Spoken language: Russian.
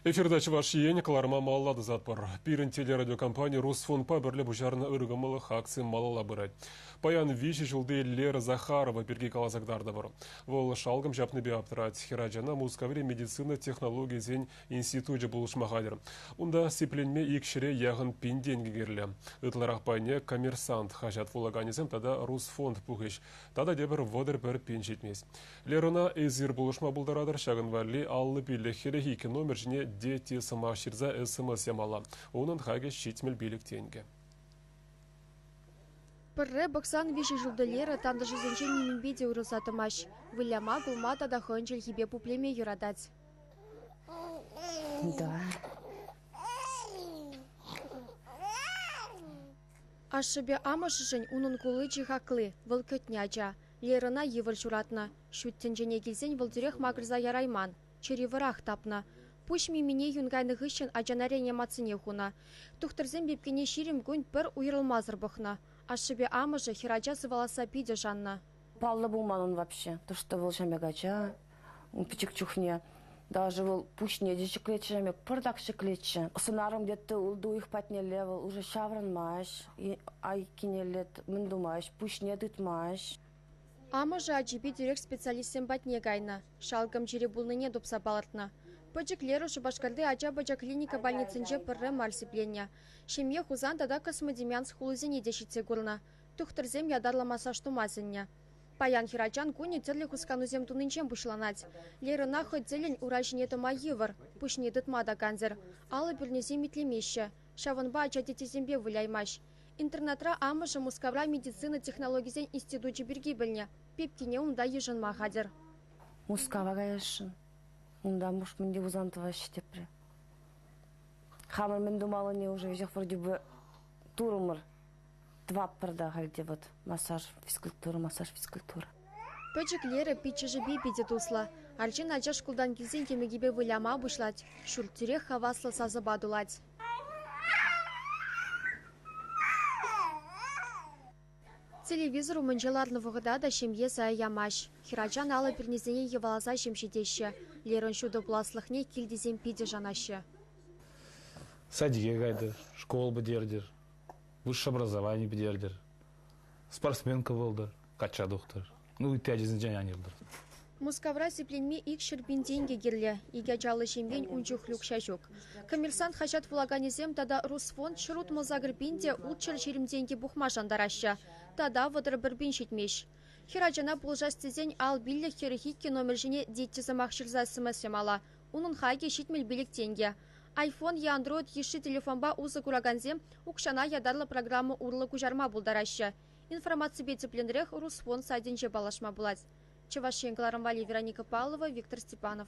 Эфирда Чувашия Кларма Маллады затпар. Пирин телерадиокомпания Русфонпа бірлі бұжарына үргімілік акция малала бұрай. Паян виші жылды Лера Захарова берге калазагдарды бар. Вол шалгым жапны бе аптырат. Хираджана музыкаври медицина технология зен институты бұлышмағадыр. Унда сипленме икшіре яғын пинденге керлі. Үтларақ пайне коммерсант хажат вулаганизм тада Русфонд пухыш. Тада дебір водыр бір пин жетмес. Лерона эзир бұлышма бұлдарадыр шағын варли аллы билі херехики номер жіне дети самаширза СМС ямала. Onun хаге шитмел билік тенге. Пырре боксан виши жылдылері танды жизенчен немебеде урылсатымаш. Виляма гулмата да хончел хибе пуплеме юрадать. Да. Ашшыбе амашышын унын кулычы хаклы, вылкөтняча. Лерына евір журатна. Шуттенжене келсен вылдырек магырза ярайман. Черевырах тапна. Пуш мимине юнгайны гыщен аджанарене мацыне хуна. Тухтырзем бепкене ширим гунь бір уйрылмазыр бұхна. Ашшыбе амыжы хираджа сываласа пиде жанна. Паллы булман он вообще. То, что был шамегача, пичек чухне. Даже был пушне дечек лечемек, пырдак шеклече. Сынарым где-то улду их патнелевел, уже шавран маш, и ай кинелет, мындумаш, пушне дытмаш. Амыжы аджиби директ специалистен батне гайна. Шалгам жире булныне допса балартна. Пачеклеру Шубашкарды аджа-баджа клиника больницынже пырры мальсипленя. Шемье хузан тада космодемянс хулызене дешитсе гурна. Тухтырзем ядарламаса штумазыння. Паян хирачан куни терлі хусканузем тунынчен бушланать. Лерына хоть зелень уражине тома евр, пушне дытмада ганзер. Алы бірнезем итлемеші. Шаванба аджа детезембе выляймаш. Интернатра амыжы мускавра медицина технологизен институты бірге білне. Пепкине унда ежын махадер. Мускава гаяшын. Унда муж менде узантова щитепре. Хамыр мен думала не уже везех вроде бы турумыр. Два парда гальде вот массаж физкультура. Пачеклері пичежі бейпеде тусла. Арчин аджа шкулдан келсен кемегебе выляма бұшлать. Шүрттіре хаваслы сазы бадулать. Телевизору манжеларны вғыда да шемье сая ямаш. Хираджан алы пернезене евалаза шемшедеші. Лерон шуды бұласлықне келдезен пиде жанашы. Садиге гайды, школ бідердер, высшее образование бідердер, спортсменка болдыр, кача доктор. Ну и тәжізін жанянердір. Мускавра сипленме ик шербин деньги герле, иге жалы шембен унчух люкша жүк. Коммерсант хачат влаганезем тада Русфонд шырут мылзагыр бинде улчыр жерім деньги бухма жандарашы. Тада вадыр бірбин шетмеш. Хираджана бұлжас тезен ал билле херехикке номер жіне детті замақшырза смс ямала. Унын хайге шетмел билік тенге. iPhone и Android еші телефонба узы кураганзем укшана ядарлы программы урлы кужарма бұлдарашы. Информация бетепленрех Русфонд сайденже балашма булать. Чувашенко Ларамвали, Вероника Павлова, Виктор Степанов.